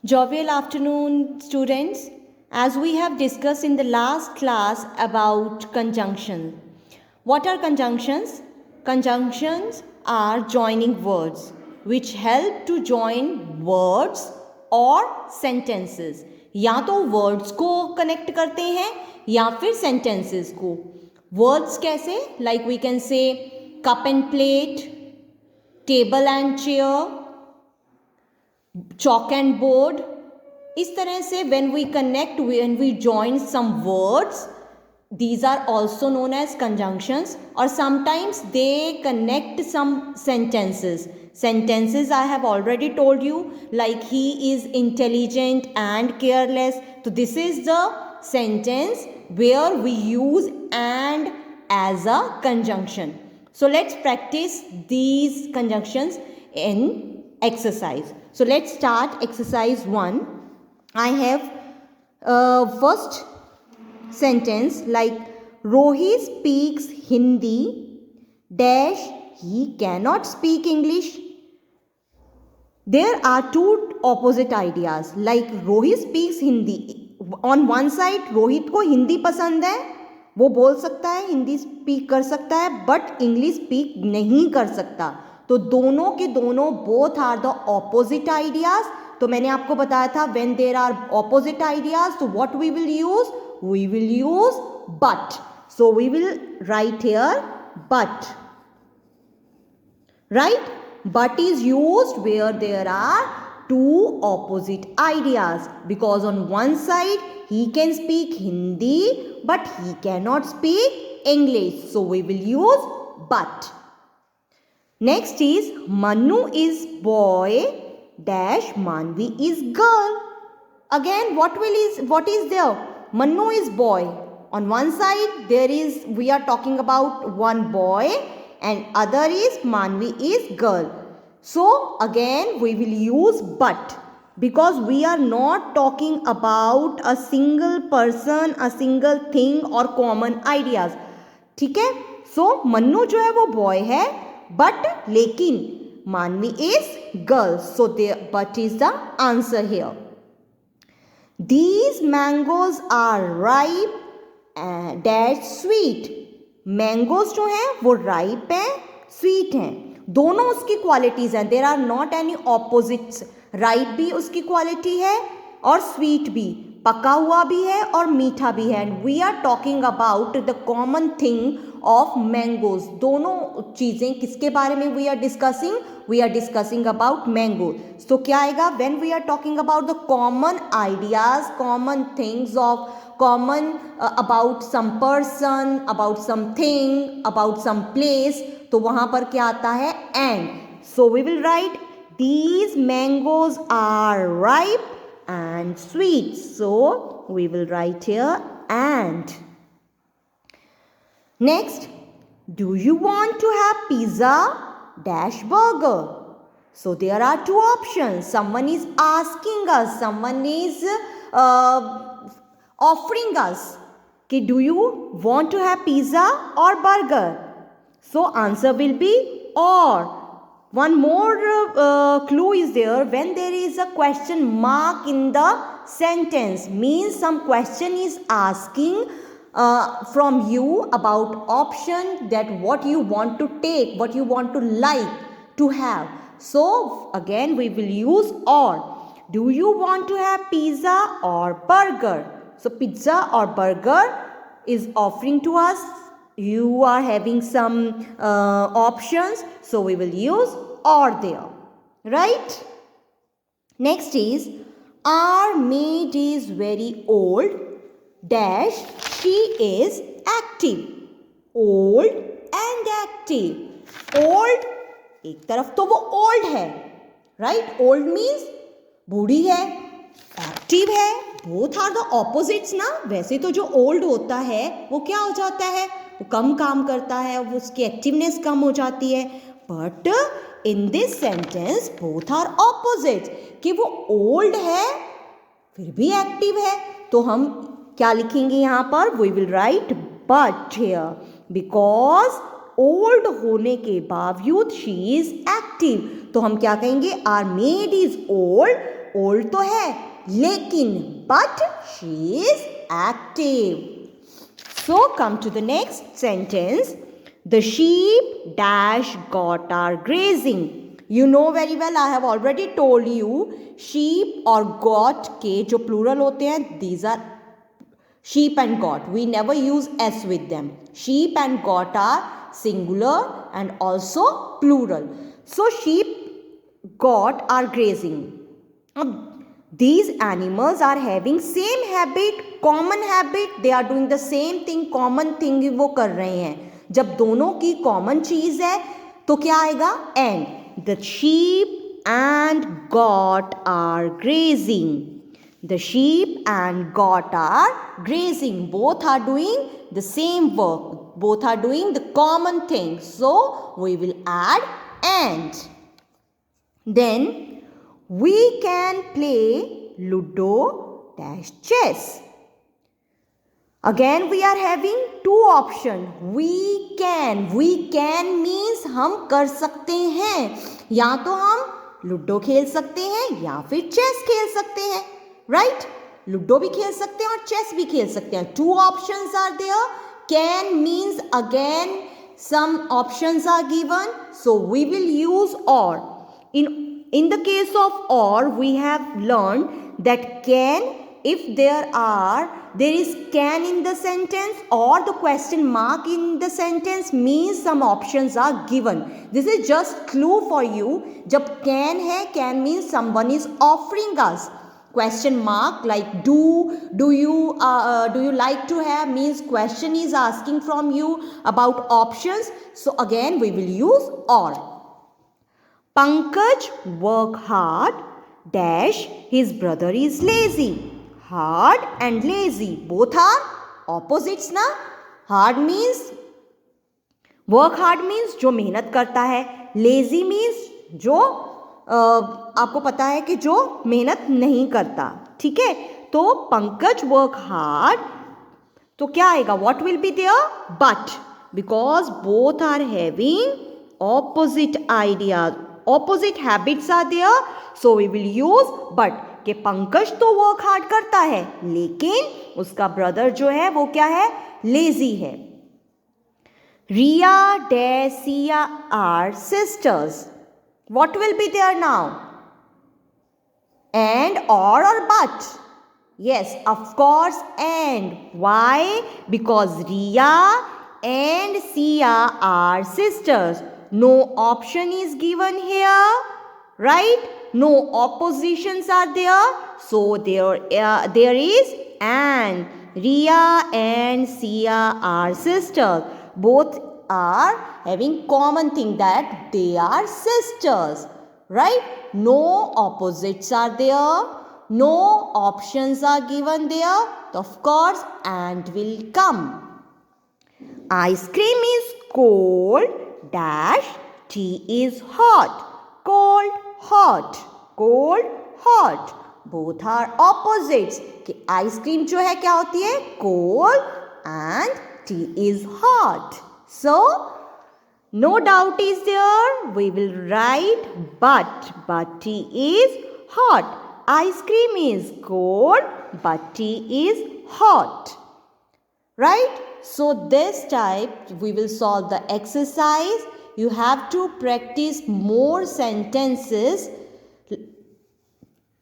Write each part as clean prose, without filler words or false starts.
Jovial afternoon, students. As we have discussed in the last class about conjunctions. What are conjunctions? Conjunctions are joining words which help to join words or sentences. या तो words को connect करते हैं या फिर sentences को. Words कैसे? Like we can say cup and plate, table and chair, chalk and board. इस तरह से when we join some words, these are also known as conjunctions, or sometimes they connect some sentences. Sentences I have already told you, like he is intelligent and careless. So this is the sentence where we use and as a conjunction. So let's practice these conjunctions in exercise. So let's start exercise 1. I have first sentence like Rohit speaks Hindi dash he cannot speak English. There are two opposite ideas like Rohit speaks Hindi. On one side Rohit को हिंदी पसंद है, वो बोल सकता है, Hindi speak कर सकता है, बट इंग्लिश स्पीक नहीं कर सकता. तो दोनों के दोनों both are the opposite ideas. तो मैंने आपको बताया था when there are opposite ideas तो what we will use but. So we will write here but. Right? But is used where there are two opposite ideas, because on one side he can speak Hindi but he cannot speak English. So we will use but. Next is Manu is boy dash Manvi is girl. Again what is there? Manu is boy. On one side we are talking about one boy and other is Manvi is girl. So again we will use but, because we are not talking about a single person, a single thing or common ideas. ठीक है? So Mannu जो है वो boy है, but लेकिन Manvi is girl. So but is the answer here. These mangoes are ripe and dash sweet. Mangoes जो हैं वो ripe हैं, sweet हैं. दोनों उसकी क्वालिटीज हैं. There are not any opposites. Ripe भी उसकी क्वालिटी है और स्वीट भी, पका हुआ भी है और मीठा भी है. And we are talking about the common thing of mangoes. दोनों चीज़ें किसके बारे में we are discussing about mango. तो क्या आएगा when we are talking about the common ideas, common things of common about some person, about something, about some place, तो वहां पर क्या आता है and. So we will write these mangoes are ripe and sweet. So we will write here and. Next, do you want to have pizza dash burger. So there are two options. Someone is asking us, someone is offering us कि do you want to have pizza or burger? So answer will be or. One more clue is there. When there is a question mark in the sentence, means some question is asking from you about option, that what you want to take, what you want to like to have. So again we will use or. Do you want to have pizza or burger? So pizza or burger is offering to us. You are having some options, so we will use or there. Right? Next is our maid is very old dash she is active. Old and active. Old, एक तरफ तो वो old है, right? Old means बूढ़ी है, active है. Both are the opposites ना. वैसे तो जो old होता है वो क्या हो जाता है, वो कम काम करता है, वो उसकी एक्टिवनेस कम हो जाती है. But in this sentence both are opposite, कि वो ओल्ड है फिर भी एक्टिव है. तो हम क्या लिखेंगे यहाँ पर? We will write but here, because old होने के बावजूद शी इज एक्टिव. तो हम क्या कहेंगे? Our maid is old old तो है लेकिन but she is active. So come to the next sentence. The sheep dash got are grazing. You know very well, I have already told you, sheep और got के जो plural होते हैं, these are sheep and got. We never use s with them. Sheep and got are singular and also plural. So sheep, got are grazing. These animals are having same habit, common habit. They are doing the same thing, common thing वो कर रहे हैं. जब दोनों की common चीज है तो क्या आएगा? And the sheep and goat are grazing. The sheep and goat are grazing. Both are doing the same work. Both are doing the common thing. So we will add and. Then we can play Ludo dash chess. Again we are having two options. We can means हम कर सकते हैं. या तो हम ludo खेल सकते हैं या फिर चेस खेल सकते हैं. राइट? लूडो भी खेल सकते हैं और चेस भी खेल सकते हैं. Two options are there. Can means again some options are given. So we will use or. In the case of or, we have learned that can, if there is can in the sentence or the question mark in the sentence means some options are given. This is just clue for you. जब can है, can means someone is offering us. Question mark like do you like to have means question is asking from you about options. So again we will use or. Pankaj work hard dash his brother is lazy. Hard and lazy both are opposites ना. Hard means work hard means जो मेहनत करता है. Lazy means जो आपको पता है कि जो मेहनत नहीं करता. ठीक है? तो पंकज वर्क हार्ड तो क्या आएगा? What will be there? But because both are having opposite ideas, opposite habits are there, so we will use but. कि पंकज तो वर्क हार्ड करता है लेकिन उसका ब्रदर जो है वो क्या है? लेजी है. Riya dash Siya are sisters. What will be there now? And or but? Yes, of course and. Why? Because Riya and Sia are sisters. No option is given here, right? No oppositions are there. So there is and. Riya and Sia are sisters. Both are having common thing that they are sisters, right? No opposites are there. No options are given there. Of course and will come. Ice cream is cold dash tea is hot. Cold hot. Cold hot. Both are opposites. कि ice cream जो है क्या होती है? Cold and tea is hot. So no doubt is there. We will write but tea is hot. Ice cream is cold but tea is hot. Right? So this type we will solve the exercise. You have to practice more sentences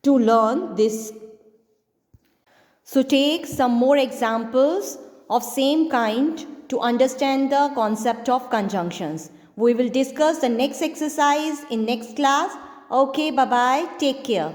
to learn this. So take some more examples of same kind to understand the concept of conjunctions. We will discuss the next exercise in next class. Okay, bye-bye. Take care.